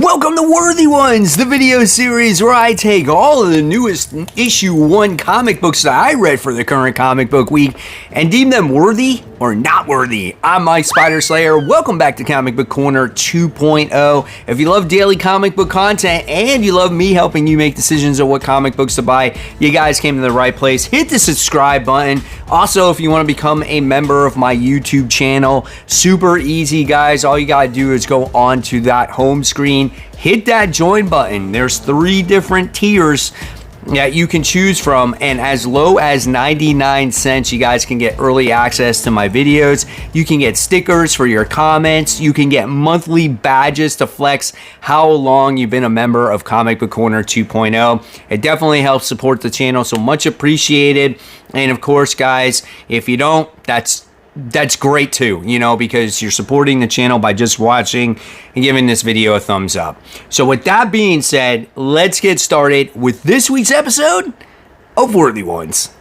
Welcome to Worthy Ones, the video series where I take all of the newest issue 1 comic books that I read for the current comic book week and deem them worthy or not worthy. I'm Mike Spider Slayer. Welcome back to Comic Book Corner 2.0. If you love daily comic book content and you love me helping you make decisions on what comic books to buy, you guys came to the right place. Hit the subscribe button. Also, if you want to become a member of my YouTube channel, super easy, guys. All you gotta do is go on to that home screen, hit that join button. There's 3 different tiers that you can choose from, and as low as 99 cents you guys can get early access to my videos. You can get stickers for your comments. You can get monthly badges to flex how long you've been a member of Comic Book Corner 2.0. It definitely helps support the channel, so much appreciated. And of course, guys, if you don't, that's great too, you know, because you're supporting the channel by just watching and giving this video a thumbs up. So with that being said, let's get started with this week's episode of Worthy Ones.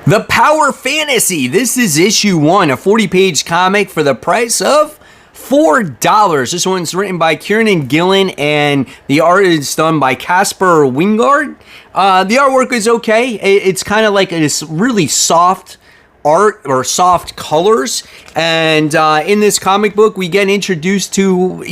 The Power Fantasy. This is issue 1, a 40-page comic for the price of $4. This one's written by Kieran Gillen and the art is done by Casper Wingard. The artwork is okay. It's kind of like this really soft art or soft colors, and in this comic book we get introduced to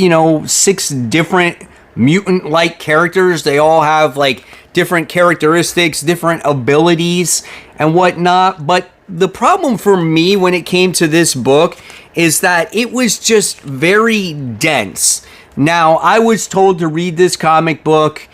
6 different mutant-like characters. They all have like different characteristics, different abilities and whatnot. But the problem for me when it came to this book is that it was just very dense. Now, I was told to read this comic book,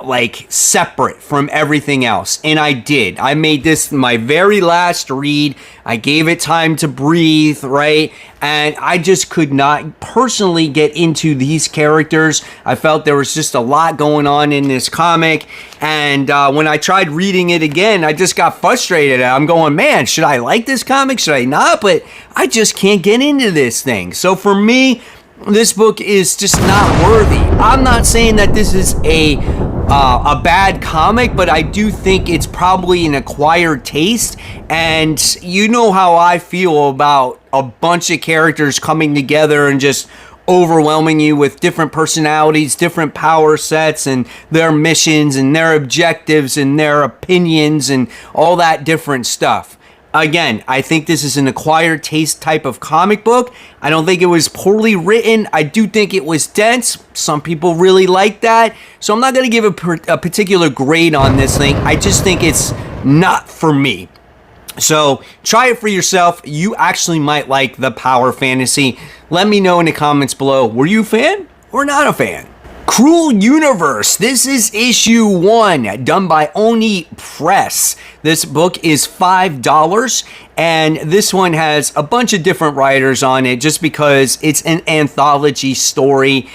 like separate from everything else. And I did. I made this my very last read. I gave it time to breathe, right? And I just could not personally get into these characters. I felt there was just a lot going on in this comic. And when I tried reading it again, I just got frustrated. I'm going, man, should I like this comic? Should I not? But I just can't get into this thing. So for me, this book is just not worthy. I'm not saying that this is a bad comic, but I do think it's probably an acquired taste. And you know how I feel about a bunch of characters coming together and just overwhelming you with different personalities, different power sets, and their missions and their objectives and their opinions and all that different stuff. Again, I think this is an acquired taste type of comic book. I don't think it was poorly written. I do think it was dense. Some people really like that. So I'm not going to give a particular grade on this thing. I just think it's not for me. So try it for yourself. You actually might like the Power Fantasy. Let me know in the comments below. Were you a fan or not a fan? Cruel Universe. This is issue 1, done by Oni Press. This book is $5, and this one has a bunch of different writers on it just because it's an anthology story.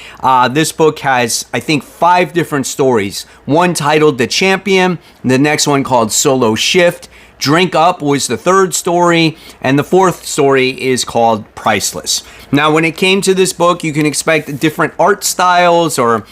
This book has, I think, 5 different stories. One titled The Champion, the next one called Solo Shift, Drink Up was the 3rd story, and the 4th story is called Priceless. Now, when it came to this book, you can expect different art styles or,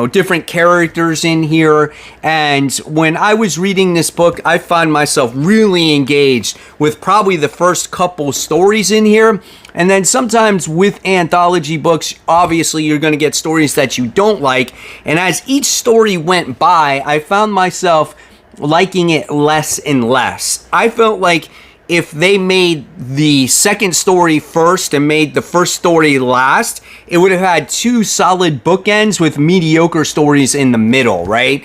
different characters in here. And when I was reading this book, I found myself really engaged with probably the first couple stories in here. And then sometimes with anthology books, obviously you're going to get stories that you don't like. And as each story went by, I found myself liking it less and less. I felt like if they made the second story first and made the first story last, it would have had 2 solid bookends with mediocre stories in the middle, right?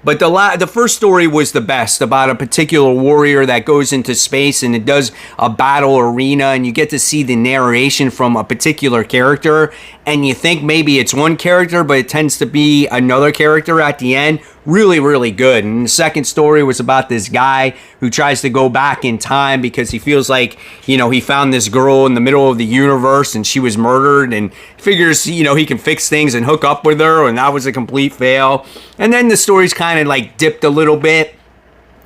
But the first story was the best, about a particular warrior that goes into space and it does a battle arena, and you get to see the narration from a particular character, and you think maybe it's one character, but it tends to be another character at the end. Really, really good. And the second story was about this guy who tries to go back in time because he feels like, he found this girl in the middle of the universe and she was murdered, and figures, he can fix things and hook up with her, and that was a complete fail. And then the story's kind of like dipped a little bit.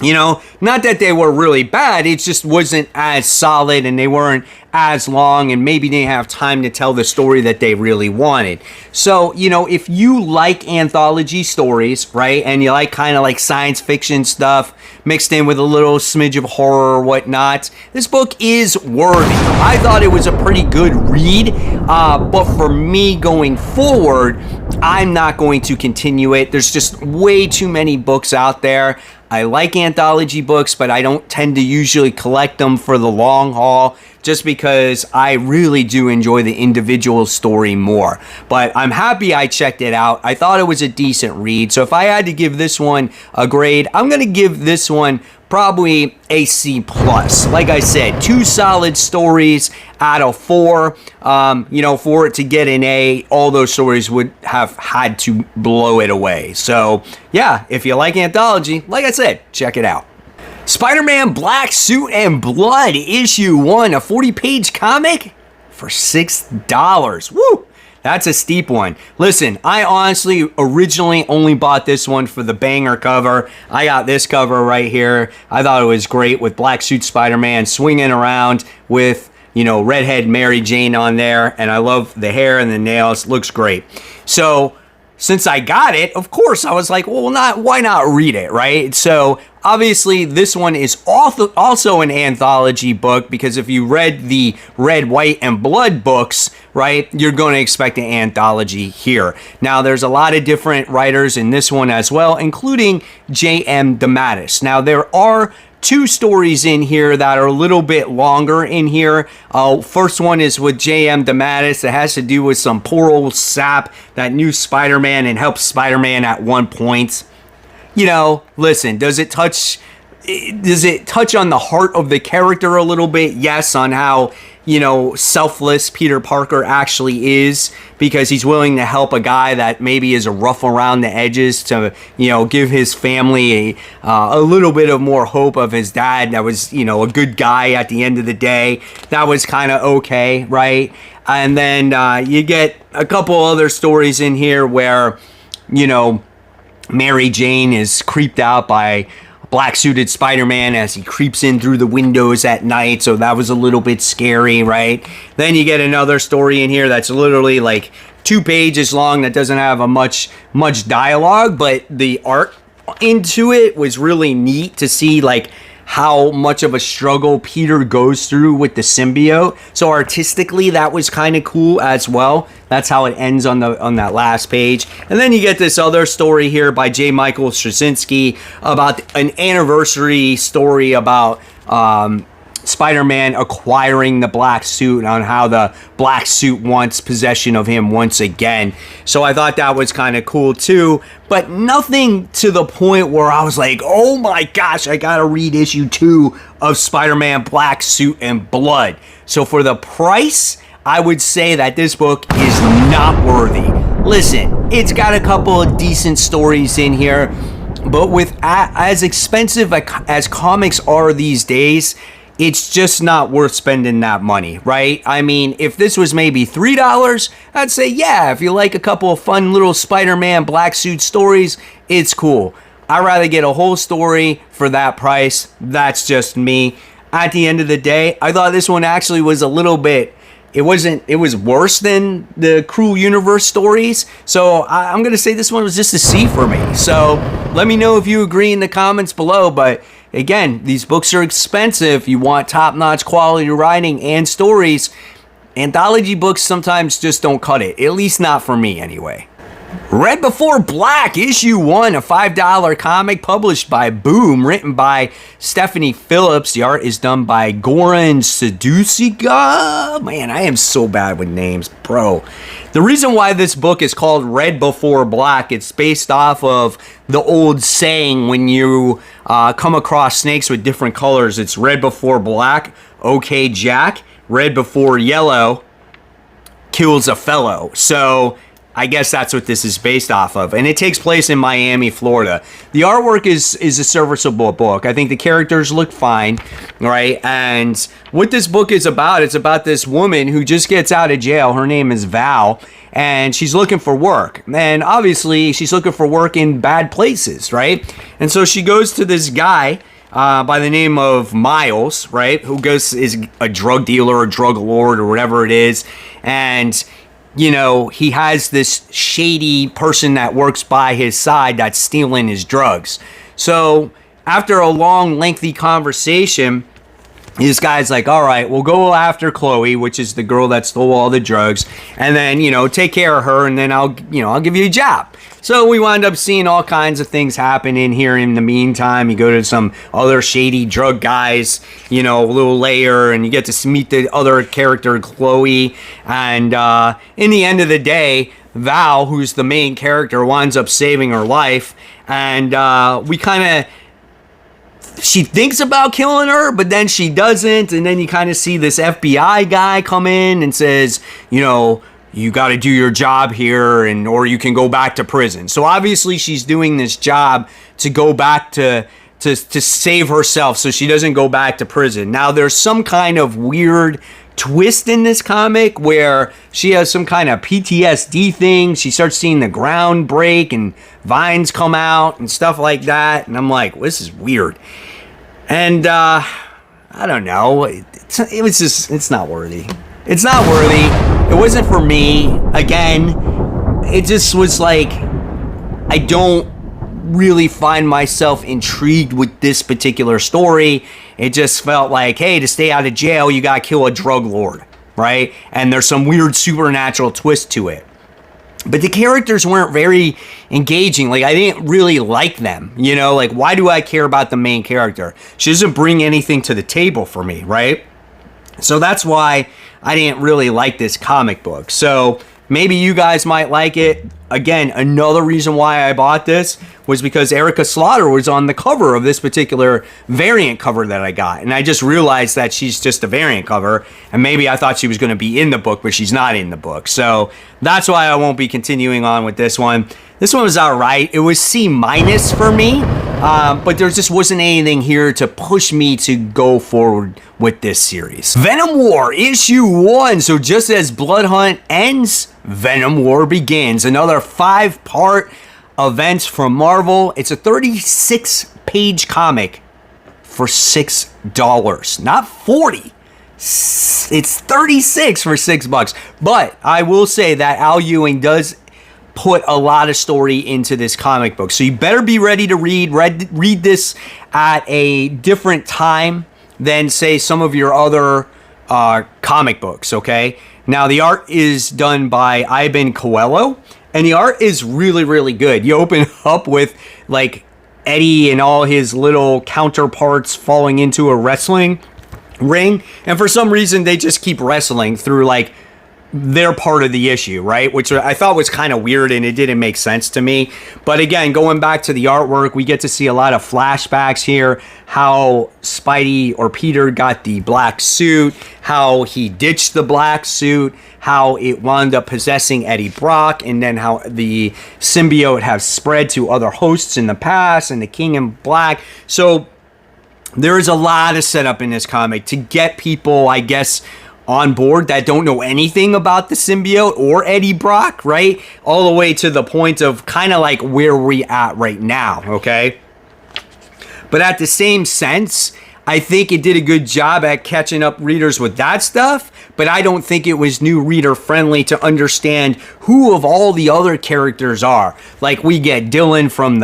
You know, not that they were really bad, it just wasn't as solid and they weren't as long and maybe didn't have time to tell the story that they really wanted. So, you know, if you like anthology stories, right, and you like kind of like science fiction stuff mixed in with a little smidge of horror or whatnot, this book is worthy. I thought it was a pretty good read, but for me going forward, I'm not going to continue it. There's just way too many books out there. I like anthology books, but I don't tend to usually collect them for the long haul just because I really do enjoy the individual story more. But I'm happy I checked it out. I thought it was a decent read. So if I had to give this one a grade, I'm going to give this one probably a C+. Like I said, 2 solid stories out of 4. You know, for it to get an A, all those stories would have had to blow it away. So, yeah, if you like anthology, like I said, check it out. Spider-Man Black Suit and Blood, issue 1, a 40-page comic for $6. Woo! That's a steep one. Listen, I honestly originally only bought this one for the banger cover. I got this cover right here. I thought it was great with Black Suit Spider-Man swinging around with, you know, redhead Mary Jane on there. And I love the hair and the nails. Looks great. So since I got it, of course, I was like, well, why not read it, right? So obviously, this one is also an anthology book because if you read the Red, White, and Blood books, right, you're going to expect an anthology here. Now, there's a lot of different writers in this one as well, including J.M. DeMatteis. Now, there are 2 stories in here that are a little bit longer in here. First one is with J.M. DeMatteis. It has to do with some poor old sap that knew Spider-Man and helped Spider-Man at one point. You know, listen, does it touch on the heart of the character a little bit? Yes, on how, you know, selfless Peter Parker actually is because he's willing to help a guy that maybe is a rough around the edges to, you know, give his family a little bit of more hope of his dad that was, you know, a good guy at the end of the day. That was kind of okay, right? And then you get a couple other stories in here where, you know, Mary Jane is creeped out by black-suited Spider-Man as he creeps in through the windows at night, so that was a little bit scary, right? Then you get another story in here that's literally like 2 pages long that doesn't have a much dialogue, but the art into it was really neat to see, like, how much of a struggle Peter goes through with the symbiote. So artistically, that was kind of cool as well. That's how it ends on that last page. And then you get this other story here by J. Michael Straczynski about an anniversary story about Spider-Man acquiring the black suit and on how the black suit wants possession of him once again. So I thought that was kind of cool too, but nothing to the point where I was like, oh my gosh, I gotta read issue 2 of Spider-Man Black Suit and Blood. So for the price, I would say that this book is not worthy. Listen, it's got a couple of decent stories in here, but with as expensive as comics are these days, it's just not worth spending that money, right? I mean, if this was maybe $3, I'd say, yeah, if you like a couple of fun little Spider-Man black suit stories, it's cool. I'd rather get a whole story for that price. That's just me. At the end of the day, I thought this one actually was a little bit, it was worse than the Cruel Universe stories. So I'm going to say this one was just a C for me. So let me know if you agree in the comments below, but again, these books are expensive. You want top-notch quality writing and stories. Anthology books sometimes just don't cut it. At least not for me, anyway. Red Before Black, issue 1, a $5 comic published by Boom, written by Stephanie Phillips. The art is done by Goran Sadusiga. Man, I am so bad with names, bro. The reason why this book is called Red Before Black, it's based off of the old saying when you come across snakes with different colors. It's red before black, okay, Jack. Red before yellow, kills a fellow. So I guess that's what this is based off of. And it takes place in Miami, Florida. The artwork is a serviceable book. I think the characters look fine, right? And what this book is about, it's about this woman who just gets out of jail. Her name is Val, and she's looking for work. And obviously, she's looking for work in bad places, right? And so she goes to this guy by the name of Miles, right? Who is a drug dealer or drug lord or whatever it is. And you know, he has this shady person that works by his side that's stealing his drugs. So after a long, lengthy conversation, this guy's like, all right, we'll go after Chloe, which is the girl that stole all the drugs, and then, you know, take care of her, and then I'll give you a job. So we wind up seeing all kinds of things happen in here in the meantime. You go to some other shady drug guys, you know, a little later, and you get to meet the other character, Chloe. And in the end of the day, Val, who's the main character, winds up saving her life. And we kind of... She thinks about killing her, but then she doesn't. And then you kind of see this FBI guy come in and says, you know, you got to do your job here, and or you can go back to prison. So obviously she's doing this job to go back to save herself so she doesn't go back to prison. Now there's some kind of weird twist in this comic where she has some kind of PTSD thing. She starts seeing the ground break and vines come out and stuff like that. And I'm like, well, this is weird. And I don't know. It's not worthy. It's not worthy. It wasn't for me. Again, it just was like, I don't really find myself intrigued with this particular story. It just felt like, hey, to stay out of jail, you gotta kill a drug lord, right? And there's some weird supernatural twist to it. But the characters weren't very engaging. Like, I didn't really like them, you know? Like, why do I care about the main character? She doesn't bring anything to the table for me, right? So that's why I didn't really like this comic book. So maybe you guys might like it. Again, another reason why I bought this was because Erica Slaughter was on the cover of this particular variant cover that I got. And I just realized that she's just a variant cover. And maybe I thought she was going to be in the book, but she's not in the book. So that's why I won't be continuing on with this one. This one was all right. It was C- for me. But there just wasn't anything here to push me to go forward with this series. Venom War issue 1. So just as Blood Hunt ends, Venom War begins. Another 5-part event from Marvel. It's a 36-page comic for $6, not 40. It's 36 for $6. But I will say that Al Ewing does put a lot of story into this comic book. So you better be ready to read this at a different time than, say, some of your other comic books, okay? Now, the art is done by Iban Coelho, and the art is really, really good. You open up with, like, Eddie and all his little counterparts falling into a wrestling ring, and for some reason, they just keep wrestling through, like, their part of the issue, right? Which I thought was kind of weird and it didn't make sense to me. But again, going back to the artwork, we get to see a lot of flashbacks here. How Spidey or Peter got the black suit, how he ditched the black suit, how it wound up possessing Eddie Brock, and then how the symbiote has spread to other hosts in the past, and the King in Black. So there is a lot of setup in this comic to get people, I guess, on board that don't know anything about the symbiote or Eddie Brock, right? All the way to the point of kind of like where we at right now, okay? But at the same sense, I think it did a good job at catching up readers with that stuff, but I don't think it was new reader friendly to understand who of all the other characters are. Like, we get Dylan from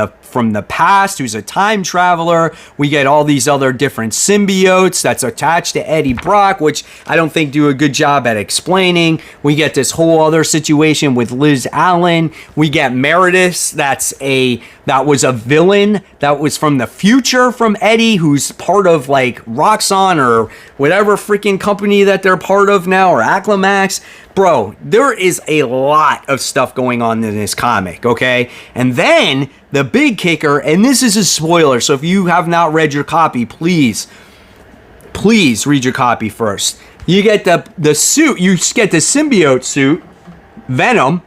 the past, who's a time traveler. We get all these other different symbiotes that's attached to Eddie Brock, which I don't think do a good job at explaining. We get this whole other situation with Liz Allen. We get Meredith, that was a villain that was from the future from Eddie, who's part of like Roxxon or whatever freaking company that they're part of now, or Acclamax. Bro, there is a lot of stuff going on in this comic, okay? And then the big kicker, and this is a spoiler, so if you have not read your copy, please read your copy first. You get the suit, you get the symbiote suit, Venom,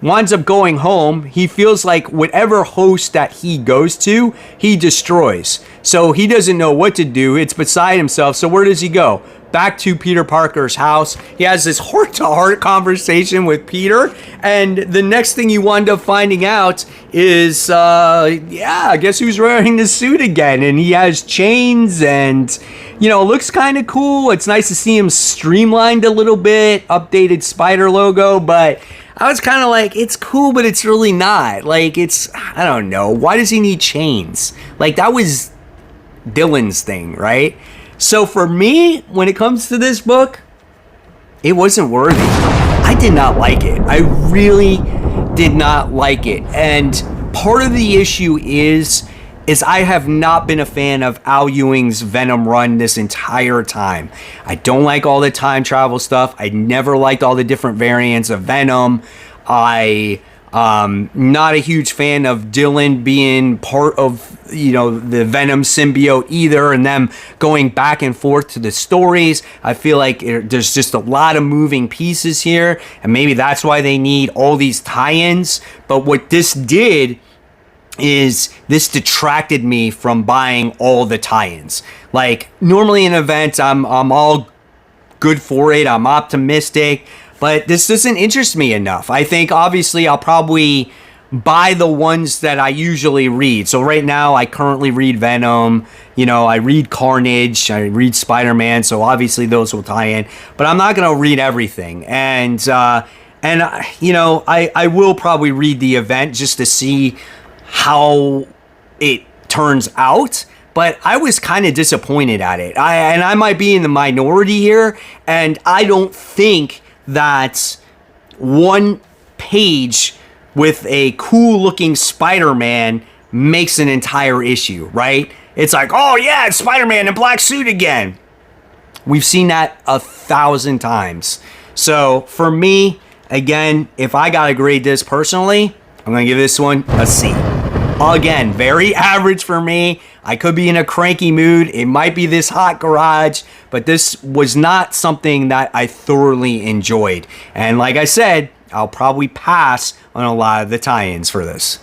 winds up going home. He feels like whatever host that he goes to, he destroys. So he doesn't know what to do. It's beside himself. So where does he go? Back to Peter Parker's house. He has this heart-to-heart conversation with Peter, and the next thing you wind up finding out is, guess who's wearing the suit again? And he has chains, and looks kind of cool. It's nice to see him streamlined a little bit, updated spider logo, but I was kind of like, it's cool, but it's really not. Like, I don't know. Why does he need chains? Like, that was Dylan's thing, right? So for me, when it comes to this book, it wasn't worthy. I did not like it. I really did not like it. And part of the issue is I have not been a fan of Al Ewing's Venom run this entire time. I don't like all the time travel stuff. I never liked all the different variants of Venom. Not a huge fan of Dylan being part of, the Venom symbiote either, and them going back and forth to the stories. I feel like there's just a lot of moving pieces here, and maybe that's why they need all these tie-ins. But what this did is this detracted me from buying all the tie-ins. Like, normally in events, I'm all good for it. I'm optimistic. But this doesn't interest me enough. I think, obviously, I'll probably buy the ones that I usually read. So right now, I currently read Venom. I read Carnage. I read Spider-Man. So obviously, those will tie in. But I'm not going to read everything. And I will probably read the event just to see how it turns out. But I was kind of disappointed at it. I might be in the minority here. And I don't think that one page with a cool looking Spider-Man makes an entire issue, right? It's like, oh yeah, it's Spider-Man in black suit again. We've seen that 1,000 times. So for me, again, if I gotta grade this personally, I'm gonna give this one a C. Again, very average for me. I could be in a cranky mood. It might be this hot garage, but this was not something that I thoroughly enjoyed. And like I said, I'll probably pass on a lot of the tie-ins for this.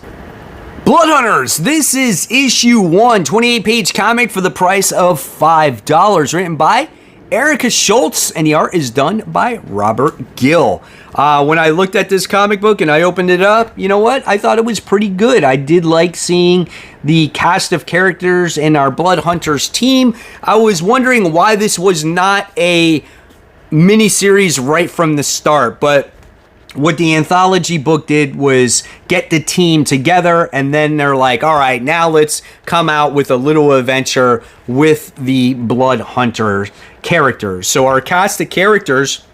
Blood Hunters, this is issue 1, 28-page comic for the price of $5, written by Erica Schultz, and the art is done by Robert Gill. When I looked at this comic book and I opened it up, you know what? I thought it was pretty good. I did like seeing the cast of characters in our Blood Hunters team. I was wondering why this was not a miniseries right from the start, but what the anthology book did was get the team together, and then they're like, all right, now let's come out with a little adventure with the Blood Hunter characters. So our cast of characters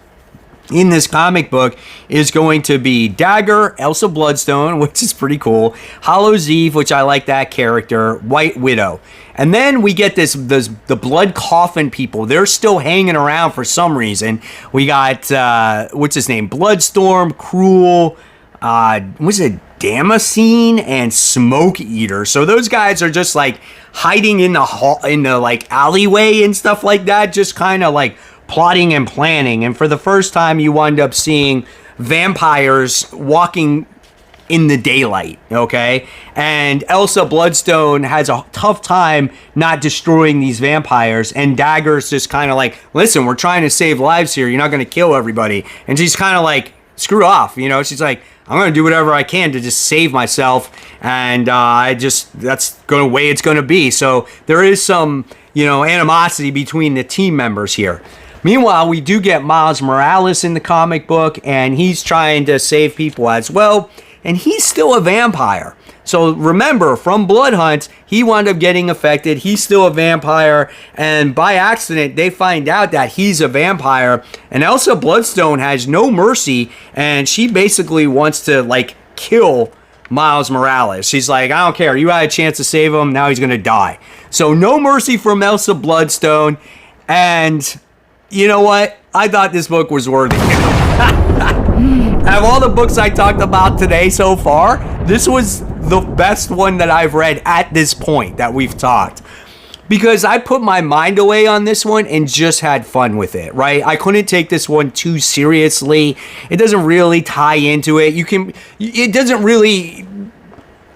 in this comic book is going to be Dagger, Elsa Bloodstone, which is pretty cool, Hallows Eve, which I like that character, White Widow. And then we get the Blood Coffin people. They're still hanging around for some reason. We got, what's his name? Bloodstorm, Cruel, was it Damascene, and Smoke Eater. So those guys are just like hiding in the like alleyway and stuff like that, just kind of like plotting and planning. And for the first time, you wind up seeing vampires walking in the daylight, okay? And Elsa Bloodstone has a tough time not destroying these vampires, and Dagger's just kind of like, listen, we're trying to save lives here, you're not going to kill everybody. And she's kind of like, screw off, she's like, I'm going to do whatever I can to just save myself, and that's the way it's going to be. So there is some, animosity between the team members here. Meanwhile, we do get Miles Morales in the comic book, and he's trying to save people as well. And he's still a vampire. So remember, from Blood Hunt, he wound up getting affected. He's still a vampire. And by accident, they find out that he's a vampire. And Elsa Bloodstone has no mercy. And she basically wants to, kill Miles Morales. She's like, I don't care. You had a chance to save him. Now he's going to die. So no mercy from Elsa Bloodstone. And you know what? I thought this book was worthy. Out of all the books I talked about today so far, this was the best one that I've read at this point that we've talked. because I put my mind away on this one and just had fun with it, right? I couldn't take this one too seriously. It doesn't really tie into it. It doesn't really...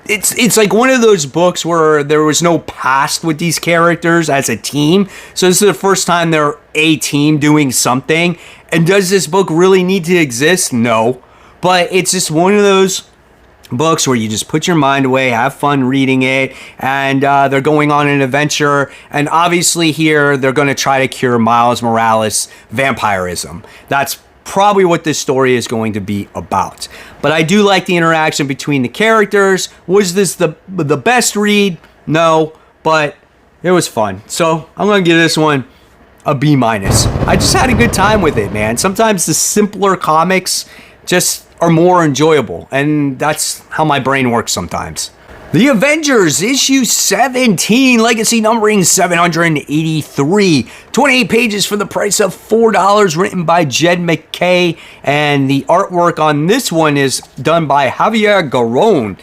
It's like one of those books where there was no past with these characters as a team. So this is the first time they're a team doing something. And does this book really need to exist? No. But it's just one of those books where you just put your mind away, have fun reading it, and they're going on an adventure. And obviously here, they're going to try to cure Miles Morales' vampirism. That's probably what this story is going to be about. But I do like the interaction between the characters. Was this the best read? No, but it was fun. So I'm going to give this one a B-. I just had a good time with it, man. Sometimes the simpler comics just are more enjoyable, and that's how my brain works sometimes. The Avengers, issue 17, legacy numbering 783, 28 pages for the price of $4, written by Jed MacKay, and the artwork on this one is done by Javier Garrón.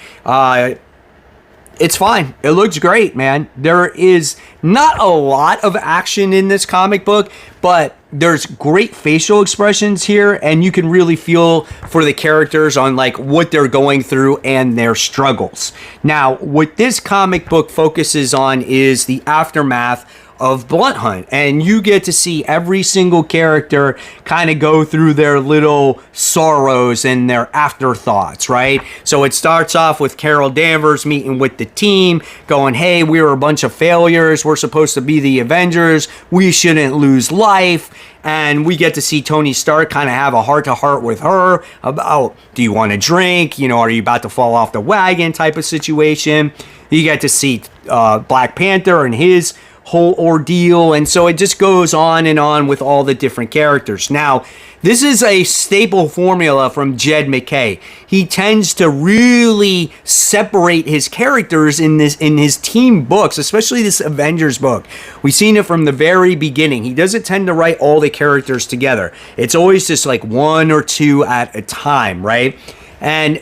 It's fine. It looks great, man. There is not a lot of action in this comic book, but there's great facial expressions here, and you can really feel for the characters on like what they're going through and their struggles. Now, what this comic book focuses on is the aftermath of Blood Hunt, and you get to see every single character kind of go through their little sorrows and their afterthoughts, right? So it starts off with Carol Danvers meeting with the team, going, hey, we were a bunch of failures, we're supposed to be the Avengers, we shouldn't lose life. And we get to see Tony Stark kind of have a heart-to-heart with her about, do you want a drink? You know, are you about to fall off the wagon type of situation? You get to see Black Panther and his whole ordeal, and so it just goes on and on with all the different characters. Now, this is a staple formula from Jed MacKay. He tends to really separate his characters in his team books, especially this Avengers book. We've seen it from the very beginning. He doesn't tend to write all the characters together. It's always just like one or two at a time, right? And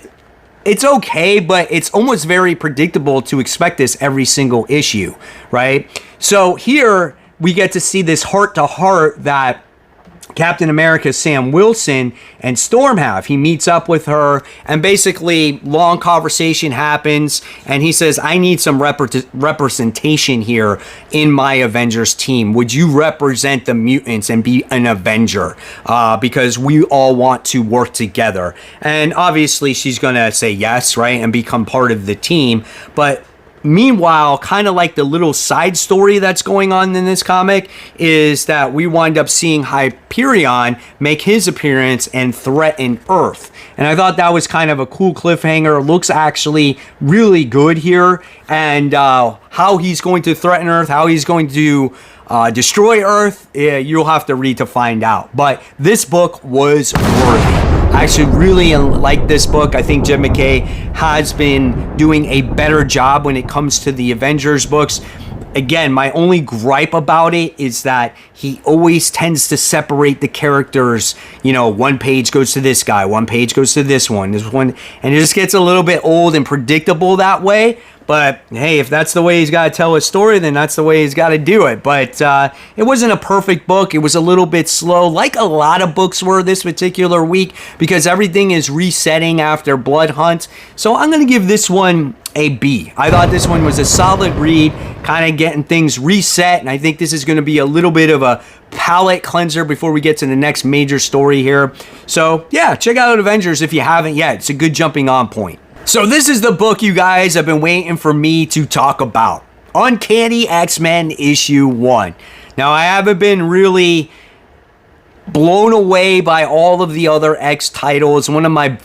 it's okay, but it's almost very predictable to expect this every single issue, right? So here we get to see this heart-to-heart that Captain America Sam Wilson and Storm have. He meets up with her, and basically long conversation happens, and he says, I need some representation here in my Avengers team. Would you represent the mutants and be an Avenger? Because we all want to work together. And obviously she's gonna say yes, right, and become part of the team. But meanwhile, kind of like the little side story that's going on in this comic is that we wind up seeing Hyperion make his appearance and threaten Earth. And I thought that was kind of a cool cliffhanger. Looks actually really good here. And how he's going to threaten Earth, how he's going to destroy Earth, you'll have to read to find out. But this book was worthy. I actually really like this book. I think Jed MacKay has been doing a better job when it comes to the Avengers books. Again, my only gripe about it is that he always tends to separate the characters. You know, one page goes to this guy, one page goes to this one, and it just gets a little bit old and predictable that way. But hey, if that's the way he's got to tell a story, then that's the way he's got to do it. But it wasn't a perfect book. It was a little bit slow, like a lot of books were this particular week, because everything is resetting after Blood Hunt. So I'm going to give this one a B. I thought this one was a solid read, kind of getting things reset, and I think this is going to be a little bit of a palate cleanser before we get to the next major story here. So yeah, check out Avengers if you haven't yet. It's a good jumping on point. So this is the book you guys have been waiting for me to talk about. Uncanny XMen issue 1. Now, I haven't been really blown away by all of the other X titles. One of my,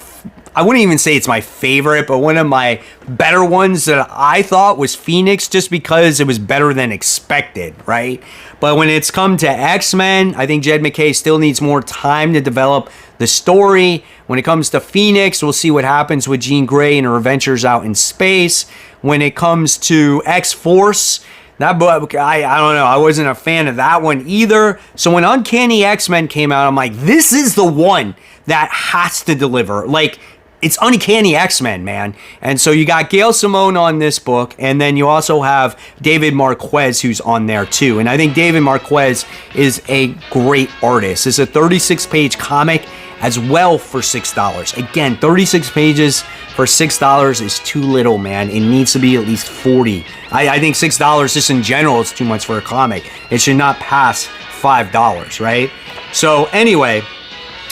I wouldn't even say it's my favorite, but one of my better ones that I thought was Phoenix, just because it was better than expected, right? But when it's come to X-Men, I think Jed MacKay still needs more time to develop the story. When it comes to Phoenix, we'll see what happens with Jean Grey and her adventures out in space. When it comes to X-Force, that book, I don't know, I wasn't a fan of that one either. So when Uncanny X-Men came out, I'm like, this is the one that has to deliver. Like, it's Uncanny XMen, man. And so you got Gail Simone on this book, and then you also have David Marquez, who's on there too. And I think David Marquez is a great artist. It's a 36-page comic as well for $6. Again, 36 pages for $6 is too little, man. It needs to be at least 40. I think $6 just in general is too much for a comic. It should not pass $5, right? So anyway,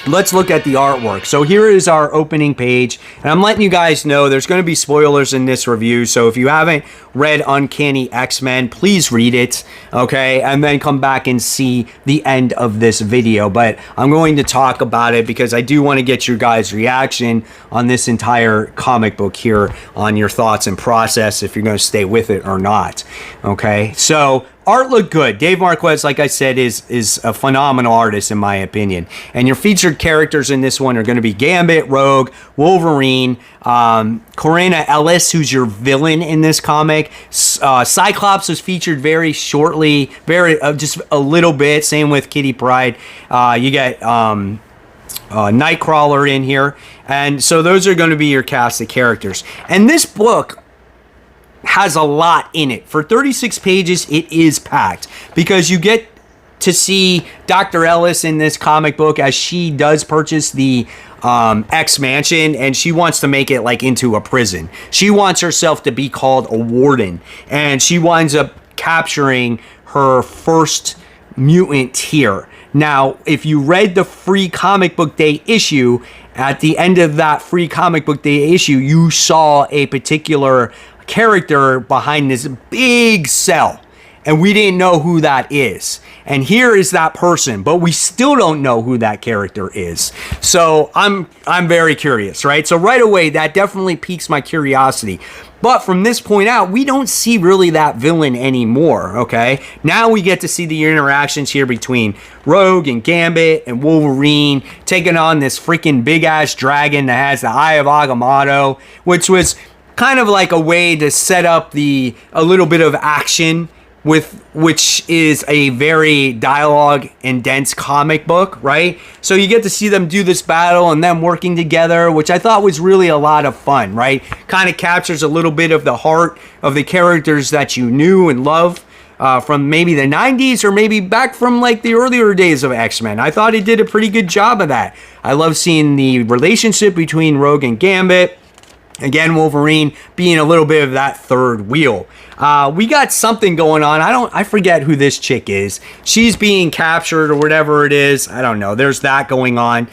let's look at the artwork. So here is our opening page, and I'm letting you guys know there's going to be spoilers in this review, so if you haven't read Uncanny X-Men, please read it, okay, and then come back and see the end of this video. But I'm going to talk about it because I do want to get your guys' reaction on this entire comic book here, on your thoughts and process, if you're going to stay with it or not, okay? So art looked good. Dave Marquez, like I said, is a phenomenal artist in my opinion. And your featured characters in this one are going to be Gambit, Rogue, Wolverine, Corinna Ellis, who's your villain in this comic. Cyclops was featured very shortly, just a little bit. Same with Kitty Pryde. You get Nightcrawler in here. And so those are going to be your cast of characters. And this book has a lot in it. For 36 pages, it is packed because you get to see Dr. Ellis in this comic book as she does purchase the X Mansion, and she wants to make it like into a prison. She wants herself to be called a warden, and she winds up capturing her first mutant here. Now, if you read the free comic book day issue, at the end of that free comic book day issue, you saw a particular character behind this big cell, and we didn't know who that is. And here is that person, but we still don't know who that character is. So I'm very curious, right? So right away, that definitely piques my curiosity. But from this point out, we don't see really that villain anymore, okay? Now we get to see the interactions here between Rogue and Gambit and Wolverine taking on this freaking big-ass dragon that has the Eye of Agamotto, which was kind of like a way to set up a little bit of action, which is a very dialogue and dense comic book, right? So you get to see them do this battle and them working together, which I thought was really a lot of fun, right? Kind of captures a little bit of the heart of the characters that you knew and loved from maybe the 90s or maybe back from like the earlier days of X-Men. I thought it did a pretty good job of that. I love seeing the relationship between Rogue and Gambit. Again, Wolverine being a little bit of that third wheel. We got something going on. I forget who this chick is. She's being captured or whatever it is. I don't know. There's that going on.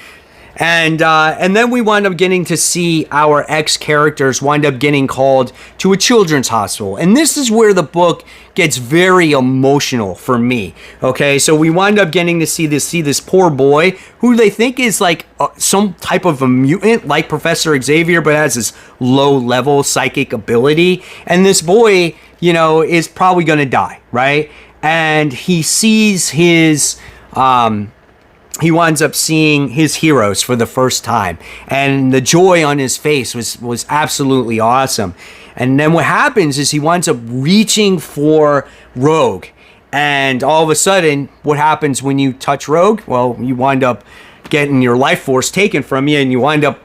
And then we wind up getting to see our X characters wind up getting called to a children's hospital. And this is where the book gets very emotional for me. Okay, so we wind up getting to see this poor boy who they think is like some type of a mutant like Professor Xavier, but has this low level psychic ability. And this boy, you know, is probably going to die, right? And he sees he winds up seeing his heroes for the first time, and the joy on his face was absolutely awesome. And then what happens is he winds up reaching for Rogue, and all of a sudden, what happens when you touch Rogue? Well, you wind up getting your life force taken from you, and you wind up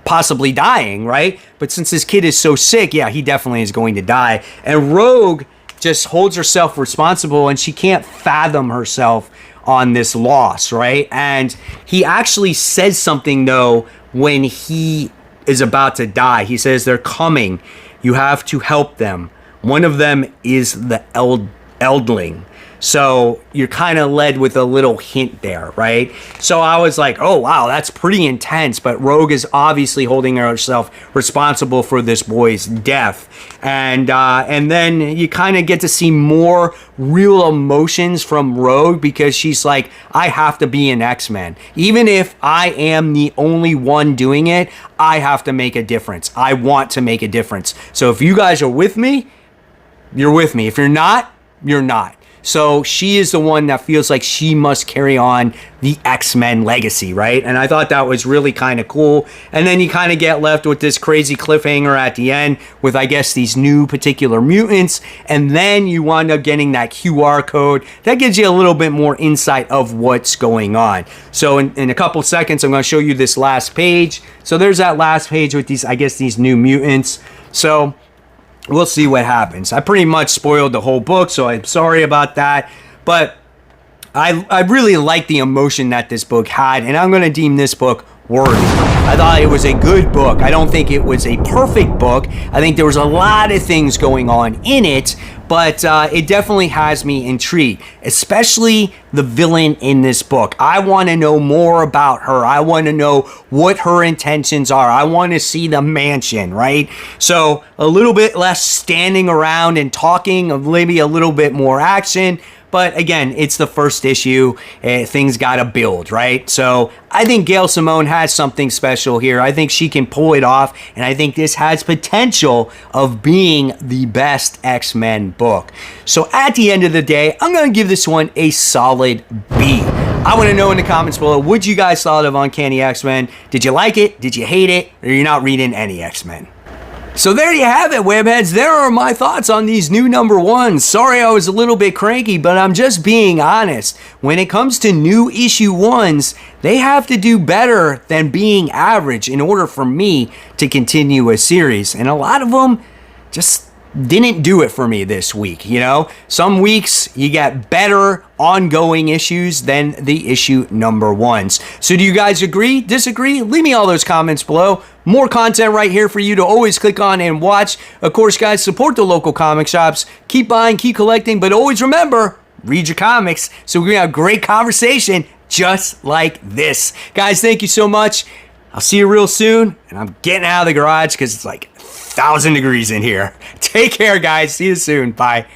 possibly dying, right? But since this kid is so sick, yeah, he definitely is going to die. And Rogue just holds herself responsible, and she can't fathom herself on this loss, right? And he actually says something though when he is about to die. He says, "They're coming. You have to help them. One of them is the Eldling." So you're kind of led with a little hint there, right? So I was like, oh, wow, that's pretty intense. But Rogue is obviously holding herself responsible for this boy's death. And then you kind of get to see more real emotions from Rogue because she's like, I have to be an X-Men. Even if I am the only one doing it, I have to make a difference. I want to make a difference. So if you guys are with me, you're with me. If you're not, you're not. So she is the one that feels like she must carry on the X-Men legacy, right? And I thought that was really kind of cool. And then you kind of get left with this crazy cliffhanger at the end with, I guess, these new particular mutants. And then you wind up getting that QR code. That gives you a little bit more insight of what's going on. So in a couple seconds, I'm going to show you this last page. So there's that last page with these, I guess, these new mutants. So we'll see what happens. I pretty much spoiled the whole book, so I'm sorry about that. But I really like the emotion that this book had, and I'm going to deem this book worthy. I thought it was a good book. I don't think it was a perfect book. I think there was a lot of things going on in it, but it definitely has me intrigued, especially the villain in this book. I want to know more about her. I want to know what her intentions are. I want to see the mansion, right? So a little bit less standing around and talking, maybe a little bit more action. But again, it's the first issue. Things got to build, right? So I think Gail Simone has something special here. I think she can pull it off. And I think this has potential of being the best X-Men book. So at the end of the day, I'm going to give this one a solid B. I want to know in the comments below what you guys thought of Uncanny X-Men. Did you like it? Did you hate it? Or you're not reading any X-Men? So there you have it, webheads. There are my thoughts on these new number ones. Sorry I was a little bit cranky, but I'm just being honest. When it comes to new issue ones, they have to do better than being average in order for me to continue a series. And a lot of them just didn't do it for me this week, you know? Some weeks you get better ongoing issues than the issue number ones. So do you guys agree, disagree? Leave me all those comments below. More content right here for you to always click on and watch. Of course, guys, support the local comic shops. Keep buying, keep collecting, but always remember, read your comics so we can have a great conversation just like this. Guys, thank you so much. I'll see you real soon, and I'm getting out of the garage because it's like 1,000 degrees in here. Take care, guys. See you soon. Bye.